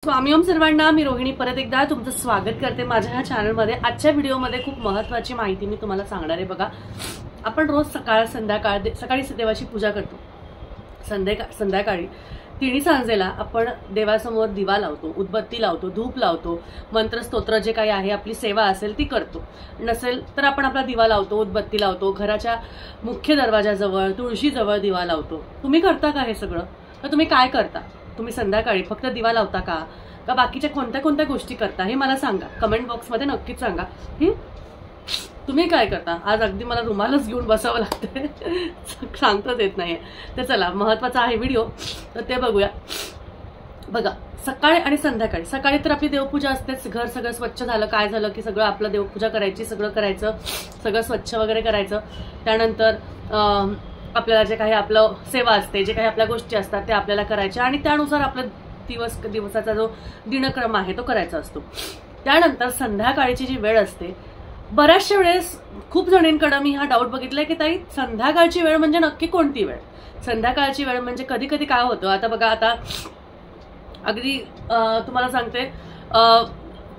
स्वामी ओम सर्वांना, मी रोहिणी परत एकदा तुमचं स्वागत करते माझ्या ह्या चॅनलमध्ये। आजच्या व्हिडिओमध्ये खूप महत्त्वाची माहिती मी तुम्हाला सांगणार आहे। बघा, आपण रोज सकाळ संध्याकाळ सकाळी देवाची पूजा करतो, संध्याकाळी तिन्ही सांजेला आपण देवासमोर दिवा लावतो, उदबत्ती लावतो, धूप लावतो, मंत्रस्तोत्र जे काही आहे आपली सेवा असेल ती करतो। नसेल तर आपण आपला दिवा लावतो, उदबत्ती लावतो, घराच्या मुख्य दरवाजाजवळ तुळशीजवळ दिवा लावतो। तुम्ही करता का हे सगळं? तर तुम्ही काय करता? तुम्ही संध्याकाळी फक्त दिवा लावता का बाकीच्या कोणत्या कोणत्या गोष्टी करता हे मला सांगा, कमेंट बॉक्समध्ये नक्कीच सांगा। तुम्ही काय करता? आज अगदी मला रुमालच घेऊन बसावं लागतंय, सांगताच येत नाहीये। तर चला, महत्वाचा आहे व्हिडिओ, तर ते बघूया। बघा, सकाळी आणि संध्याकाळी, सकाळी तर आपली देवपूजा असतेच, घर सगळं स्वच्छ झालं काय झालं की सगळं आपलं देवपूजा करायची, सगळं करायचं, सगळं स्वच्छ वगैरे करायचं। त्यानंतर आपल्याला जे काही आपलं सेवा असते, जे काही आपल्या गोष्टी असतात ते आपल्याला करायच्या आणि त्यानुसार आपला दिवसाचा जो दिनक्रम आहे तो करायचा असतो। त्यानंतर संध्याकाळची जी वेळ असते, बऱ्याचशा वेळेस खूप जणींकडे मी हा डाऊट बघितलाय की ताई, संध्याकाळची वेळ म्हणजे नक्की कोणती वेळ? संध्याकाळची वेळ म्हणजे कधी कधी काय होतं, आता बघा, आता अगदी तुम्हाला सांगते,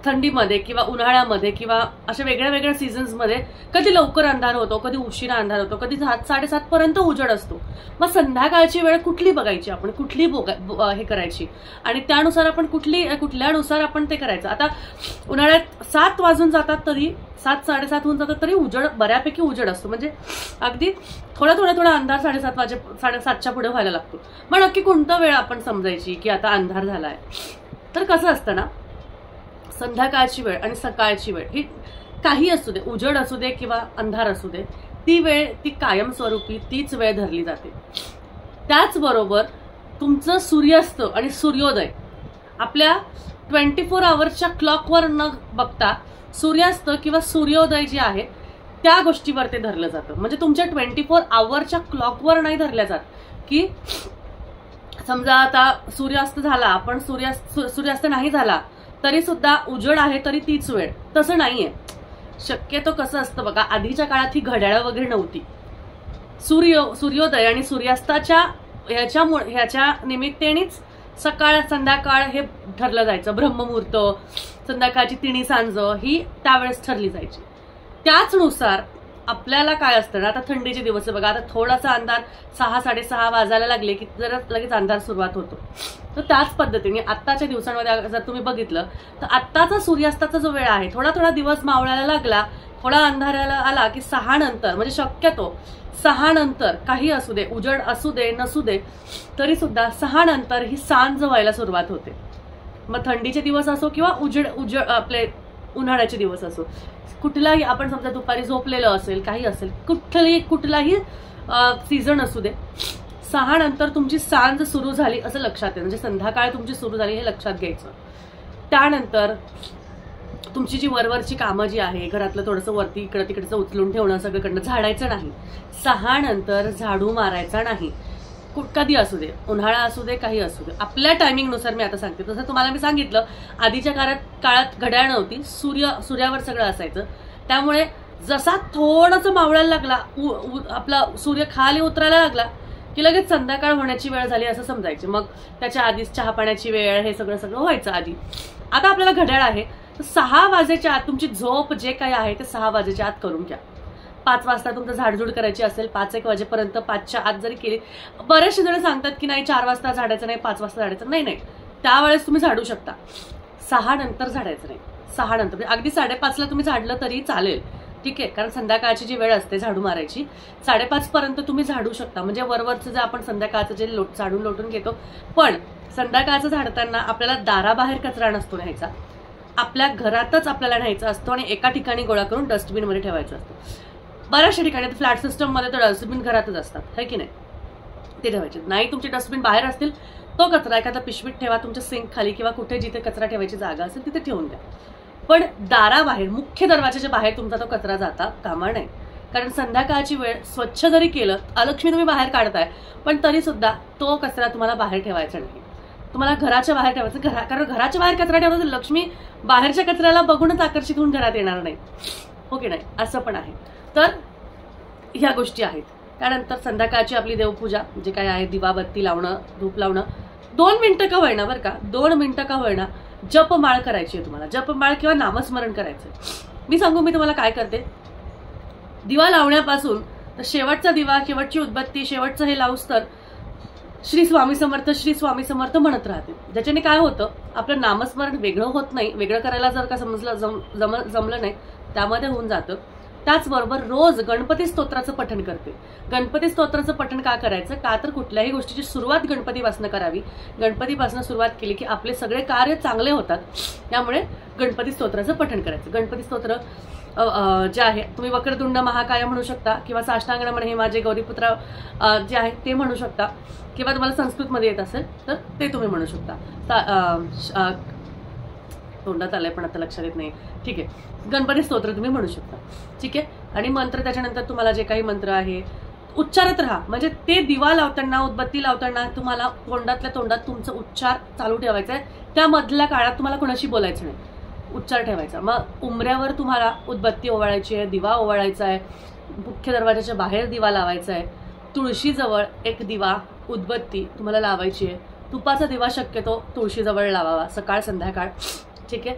थंडीमध्ये किंवा उन्हाळ्यामध्ये किंवा अशा वेगळ्या वेगळ्या सीझन्समध्ये कधी लवकर अंधार होतो, कधी उशिरा अंधार होतो, कधी 7-7:30 पर्यंत उजेड असतो। मग संध्याकाळची वेळ कुठली बघायची आपण, कुठली हे करायची आणि त्यानुसार आपण कुठल्यानुसार आपण ते करायचं। आता उन्हाळ्यात 7 वाजून जातात तरी 7-7:30 होऊन जातात तरी उजेड बऱ्यापैकी उजेड असतो, म्हणजे अगदी थोडा अंधार 7:30च्या पुढे व्हायला लागतो। मग नक्की कोणता वेळ आपण समजायची की आता अंधार झालाय? तर कसं असतं ना, संध्याकाळची वेळ आणि सकाळची वेळ ही काही असू दे, उजेड असू दे किंवा अंधार असू दे, ती वेळ ती कायमस्वरूपी तीच वेळ धरली जाते। त्याचबरोबर तुमचं सूर्यास्त आणि सूर्योदय आपल्या 24 आवर्सच्या क्लॉकवर न बघता सूर्यास्त किंवा सूर्योदय जे आहे त्या गोष्टीवर ते धरलं जातं। म्हणजे तुमच्या 24 आवर्सच्या क्लॉकवर नाही धरल्या जात की समजा आता सूर्यास्त झाला, आपण सूर्यास्त नाही झाला तरी सुद्धा उजेड आहे तरी तीच वेळ, तसं नाहीये। शक्यतो कसं असतं बघा, आधीच्या काळात ही घड्याळं वगैरे नव्हती। सूर्योदय आणि सूर्यास्ताच्या ह्याच्या निमित्तानेच सकाळ संध्याकाळ हे ठरलं जायचं। ब्रह्ममुहूर्त, संध्याकाळची तिन्ही सांज ही त्यावेळेस ठरली जायची। त्याचनुसार आपल्याला काय असतं ना, आता थंडीचे दिवस बघा, आता थोडासा अंधार 6-6:30 वाजायला लागले की जरा लगेच अंधार सुरुवात होतो। तर त्याच पद्धतीने आत्ताच्या दिवसांमध्ये जर तुम्ही बघितलं तर आत्ताचा सूर्यास्ताचा जो वेळ आहे, थोडा दिवस मावळायला लागला, थोडा अंधाराला आला की 6 नंतर, म्हणजे शक्यतो 6 नंतर काही असू दे, उजेड असू दे नसू दे, तरी सुद्धा 6 नंतर ही सांज व्हायला सुरुवात होते। मग थंडीचे दिवस असो किंवा उजेड आपले उन्हाळ्याचे दिवस असो, कुठलाही आपण समजा दुपारी झोपलेलं असेल, काही असेल, कुठलाही सीझन असू दे, 6 नंतर तुमची सांज सुरू झाली असं लक्षात येईल, म्हणजे संध्याकाळ तुमची सुरू झाली हे लक्षात घ्यायचं। त्यानंतर तुमची जी वरवरची कामं जी आहे, घरातलं थोडंसं वरती इकडं तिकडचं उचलून ठेवणं, सगळीकडनं झाडायचं नाही। 6 नंतर झाडू मारायचा नाही, कधी असू दे, उन्हाळा असू दे, काही असू दे, आपल्या टायमिंगनुसार मी आता सांगते। तसं तुम्हाला मी सांगितलं, आधीच्या काळात घड्याळ नव्हती, सूर्यावर सगळं असायचं। त्यामुळे जसा थोडंसं मावळायला लागला, आपला सूर्य खाली उतरायला लागला की लगेच संध्याकाळ होण्याची वेळ झाली असं समजायचे। मग त्याच्या आधीच चहा पाण्याची वेळ, हे सगळं व्हायचं आधी। आता आपल्याला घड्याळ आहे, 6 वाजेच्या आत तुमची झोप जे काही आहे ते 6 वाजेच्या आत करून घ्या। 5 वाजता तुमचं झाडझूड करायची असेल, 5-1 वाजेपर्यंत 5च्या आत जरी केली, बरेचसे जण सांगतात की नाही 4 वाजता झाडायचं नाही, 5 वाजता झाडायचं नाही, त्यावेळेस तुम्ही झाडू शकता। 6 नंतर झाडायचं नाही, 6 नंतर, अगदी 5:30ला तुम्ही झाडलं तरी चालेल, ठीक आहे, कारण संध्याकाळची जी वेळ असते झाडू मारायची 5:30 पर्यंत तुम्ही झाडू शकता। म्हणजे वरवरचं जे आपण संध्याकाळचं जे झाडून लोटून घेतो, पण संध्याकाळचं झाडताना आपल्याला दाराबाहेर कचरा नसतो न्यायचा, आपल्या घरातच आपल्याला न्यायचा असतो आणि एका ठिकाणी गोळा करून डस्टबिनमध्ये ठेवायचा असतो। बऱ्याचशा ठिकाणी फ्लॅट सिस्टममध्ये तर डस्टबिन घरातच असतात, है की नाही, ते ठेवायचे नाही। तुमचे डस्टबिन बाहेर असतील, तो कचरा एखादा पिशवीत ठेवा, तुमच्या सिंक खाली किंवा कुठे जिथे कचरा ठेवायची जागा असेल तिथे ठेवून द्या। पण दाराबाहेर, मुख्य दरवाजाच्या बाहेर तुमचा तो कचरा जाता कामा नये, कारण संध्याकाळची वेळ स्वच्छ जरी केलं, अलक्ष्मी तुम्ही बाहेर काढताय, पण तरी सुद्धा तो कचरा तुम्हाला बाहेर ठेवायचा नाही, तुम्हाला घराच्या बाहेर ठेवायचं। कारण घराच्या बाहेर कचरा ठेवला तर लक्ष्मी बाहेरच्या कचऱ्याला बघूनच आकर्षित होऊन घरात येणार नाही, हो की नाही, असं पण आहे। तर ह्या गोष्टी आहेत। त्यानंतर संध्याकाळची आपली देवपूजा जे काय आहे, दिवाबत्ती लावणं, धूप लावणं, 2 मिनिटं का होईना बरं का, 2 मिनिटं का होईना जपमाळ करायची आहे तुम्हाला, जपमाळ किंवा नामस्मरण करायचंय. मी सांगू मी तुम्हाला काय करते. दिवा लावण्यापासून तर शेवटचा दिवा, शेवटची उदबत्ती, शेवटचं हे लावूस तर श्री स्वामी समर्थ, श्री स्वामी समर्थ म्हणत राहते. ज्याच्याने काय होतं, आपलं नामस्मरण वेगळं होत नाही. वेगळं करायला जर का जमलं नाही त्यामध्ये होऊन जातं. त्याचबरोबर रोज गणपती स्तोत्राचं पठण करते. गणपती स्तोत्राचं पठण का करायचं, का तर कुठल्याही गोष्टीची सुरुवात गणपतीपासून करावी. गणपतीपासून सुरुवात केली की आपले सगळे कार्य चांगले होतात. त्यामुळे गणपती स्तोत्राचं पठण करायचं. गणपती स्तोत्र जे आहे तुम्ही वक्रतुंड महाकाय म्हणू शकता, किंवा साष्टांग नमन हे माझे गौरीपुत्र जे आहे ते म्हणू शकता, किंवा तुम्हाला संस्कृतमध्ये येत असेल तर ते तुम्ही म्हणू शकता. तोंडात आलंय पण आता लक्षात येत नाही. ठीक आहे, गणपती स्तोत्र तुम्ही म्हणू शकता. ठीक आहे. आणि मंत्र त्याच्यानंतर तुम्हाला जे काही मंत्र आहे उच्चारत राहा. म्हणजे ते दिवा लावताना, उदबत्ती लावताना तुम्हाला तोंडातल्या तोंडात तुमचं उच्चार चालू ठेवायचा आहे. त्या मधल्या काळात तुम्हाला कोणाशी बोलायचं नाही, उच्चार ठेवायचा. मग उंबऱ्यावर तुम्हाला उदबत्ती ओवाळायची आहे, दिवा ओवाळायचा आहे, मुख्य दरवाजाच्या बाहेर दिवा लावायचा आहे, तुळशीजवळ एक दिवा उदबत्ती तुम्हाला लावायची आहे. तुपाचा दिवा शक्यतो तुळशीजवळ लावावा सकाळ संध्याकाळ. ठीक आहे.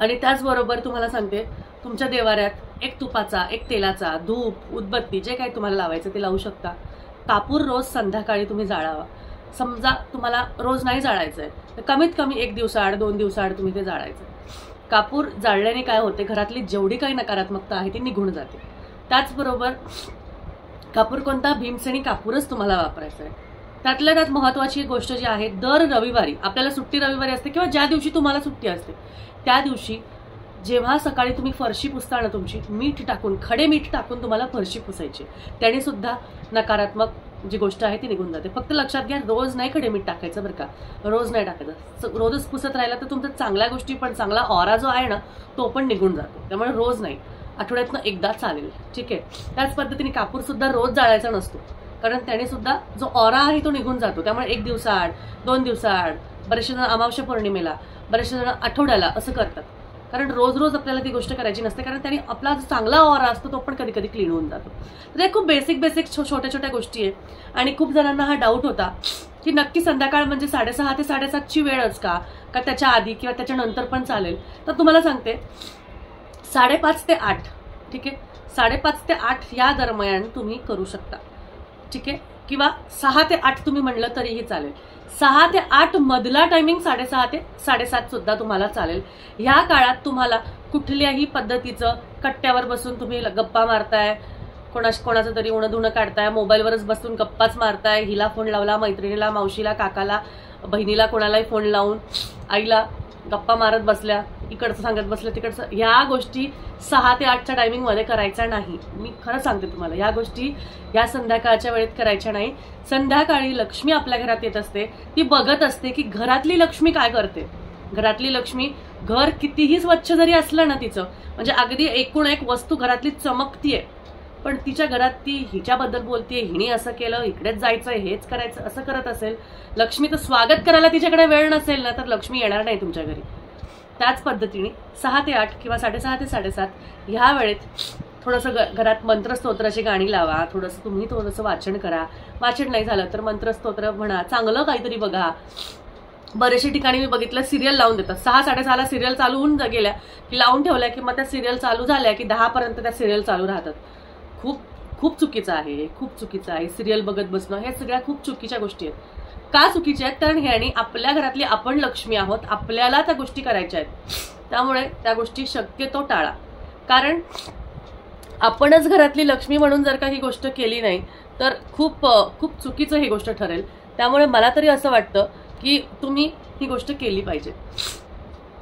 आणि त्याचबरोबर तुम्हाला सांगते, तुमच्या देवाऱ्यात एक तुपाचा, एक तेलाचा, धूप, उदबत्ती जे काही तुम्हाला लावायचं ते लावू शकता. कापूर रोज संध्याकाळी तुम्ही जाळावा. समजा तुम्हाला रोज नाही जाळायचं आहे तर कमीत कमी 1 दिवसाआड 2 दिवसाआड तुम्ही ते जाळायचं. कापूर जाळल्याने काय होते, घरातली जेवढी काही नकारात्मकता आहे ती निघून जाते. त्याचबरोबर कापूर कोणता, भीमसेनी कापूरच तुम्हाला वापरायचा आहे. त्यातल्या त्यात महत्वाची गोष्ट जी आहे, दर रविवारी आपल्याला सुट्टी रविवारी असते, किंवा ज्या दिवशी तुम्हाला सुट्टी असते त्या दिवशी जेव्हा सकाळी तुम्ही फरशी पुसता ना, तुमची मीठ टाकून, खडे मीठ टाकून तुम्हाला फरशी पुसायची. त्याने सुद्धा नकारात्मक जी गोष्ट आहे ती निघून जाते. फक्त लक्षात घ्या, रोज नाही खडे मीठ टाकायचं बरं का, रोज नाही टाकायचं. रोजच पुसत राहिला तर तुमचा चांगल्या गोष्टी पण, चांगला ऑरा जो आहे ना तो पण निघून जातो. त्यामुळे रोज नाही, आठवड्यातनं एकदा चालेल. ठीक आहे. त्याच पद्धतीने कापूर सुद्धा रोज जाळायचा नसतो, कारण त्याने सुद्धा जो ऑरा आहे तो निघून जातो. त्यामुळे 1 दिवसाआड 2 दिवसाआड, बरेचसे जण अमावस्या पौर्णिमेला, बरेचसे जण आठवड्याला असं करतात. कारण रोज रोज आपल्याला ती गोष्ट करायची नसते, कारण त्याने आपला जो चांगला ऑरा असतो तो पण कधी कधी क्लीन होऊन जातो. तर हे खूप बेसिक छोट्या छोट्या गोष्टी आहे. आणि खूप जणांना हा डाऊट होता की नक्की संध्याकाळ म्हणजे 6:30 ते 7:30ची वेळच का त्याच्या आधी किंवा त्याच्यानंतर पण चालेल. तर तुम्हाला सांगते, 5:30 ते 8. ठीक आहे, 5:30 ते 8 या दरम्यान तुम्ही करू शकता. ठीक आहे. किंवा 6 ते 8 तुम्ही म्हणलं तरीही चालेल. 6 ते 8 मधला टायमिंग 6:30 ते 7:30 सुद्धा तुम्हाला चालेल. ह्या काळात तुम्हाला कुठल्याही पद्धतीचं कट्ट्यावर बसून तुम्ही गप्पा मारताय, कोणाचं तरी उणं धुणं काढताय, मोबाईलवरच बसून गप्पाच मारताय, हिला फोन लावला, मैत्रिणीला, मावशीला, काकाला, बहिणीला, कोणालाही फोन लावून, आईला गप्पा मारत बसल्या, इकडचं सांगत बसल्या, तिकडचं, ह्या गोष्टी 6 ते 8च्या टायमिंगमध्ये करायच्या नाही. मी खरं सांगते तुम्हाला, ह्या गोष्टी या संध्याकाळच्या वेळेत करायच्या नाही. संध्याकाळी लक्ष्मी आपल्या घरात येत असते, ती बघत असते की घरातली लक्ष्मी काय करते. घरातली लक्ष्मी, घर कितीही स्वच्छ जरी असलं ना तिचं, म्हणजे अगदी एकूण एक वस्तू घरातली चमकतीये, पण तिच्या घरात ती हिच्याबद्दल बोलतीये, हिने असं केलं, इकडेच जायचंय, हेच करायचं, असं करत असेल, लक्ष्मीचं स्वागत करायला तिच्याकडे वेळ नसेल ना, तर लक्ष्मी येणार नाही तुमच्या घरी. त्याच पद्धतीने 6 ते 8 किंवा 6:30 ते 7:30 ह्या वेळेत थोडंसं घरात मंत्रस्तोत्राची गाणी लावा, तुम्ही थोडंसं वाचन करा. वाचन नाही झालं तर मंत्रस्तोत्र म्हणा, चांगलं काहीतरी बघा. बरेचशा ठिकाणी मी बघितलं सिरियल लावून देतात. 6:30ला सिरियल चालू होऊन गेल्या की लावून ठेवल्या की मग त्या सिरियल चालू झाल्या की 10पर्यंत त्या सिरियल चालू राहतात. खूप चुकीचं आहे, खूप चुकीचं आहे. सिरियल बघत बसणं, हे सगळ्या खूप चुकीच्या गोष्टी आहेत. का चुकीच्या आहेत, कारण ह्याने आपल्या घरातली आपण लक्ष्मी आहोत, आपल्याला त्या गोष्टी करायच्या आहेत. त्यामुळे त्या गोष्टी शक्यतो टाळा. कारण आपणच घरातली लक्ष्मी म्हणून जर का ही गोष्ट केली नाही तर खूप चुकीचं ही गोष्ट ठरेल. त्यामुळे मला तरी असं वाटतं की तुम्ही ही गोष्ट केली पाहिजे.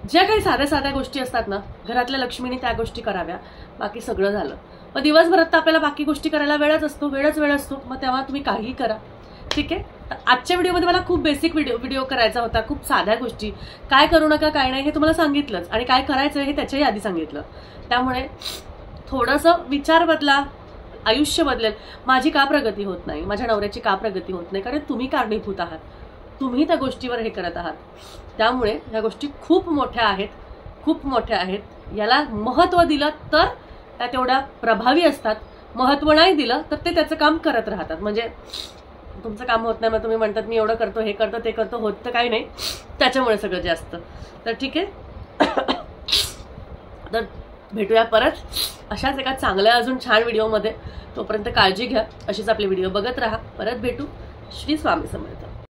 ज्या काही साध्या गोष्टी असतात ना, घरातल्या लक्ष्मीने त्या गोष्टी कराव्या, बाकी सगळं झालं. मग दिवसभरात तर आपल्याला बाकी गोष्टी करायला वेळच असतो, मग तेव्हा तुम्ही काहीही करा. ठीक आहे. आजच्या व्हिडिओमध्ये मला खूप बेसिक व्हिडिओ करायचा होता, खूप साध्या गोष्टी, काय करू नका काय नाही हे तुम्हाला सांगितलंच, आणि काय करायचं हे त्याच्याही आधी सांगितलं. त्यामुळे थोडंसं विचार बदला, आयुष्य बदलेल. माझी का प्रगती होत नाही, माझ्या नवऱ्याची का प्रगती होत नाही, कारण तुम्ही कारणीभूत आहात, तुम्ही त्या गोष्टीवर हे करत आहात. त्यामुळे ह्या गोष्टी खूप मोठ्या आहेत. याला महत्त्व दिलं तर त्या तेवढ्या प्रभावी असतात, महत्त्व नाही दिलं तर ते त्याचं काम करत राहतात. म्हणजे तुमचं काम होत नाही, मग तुम्ही म्हणतात मी एवढं करतो, हे करतो, ते करतो, होत तर काही नाही, त्याच्यामुळे सगळं जास्त. तर ठीक आहे, तर भेटूया परत अशाच एका चांगल्या अजून छान व्हिडिओमध्ये. तोपर्यंत काळजी घ्या, अशीच आपले व्हिडिओ बघत राहा. परत भेटू. श्री स्वामी समर्थ.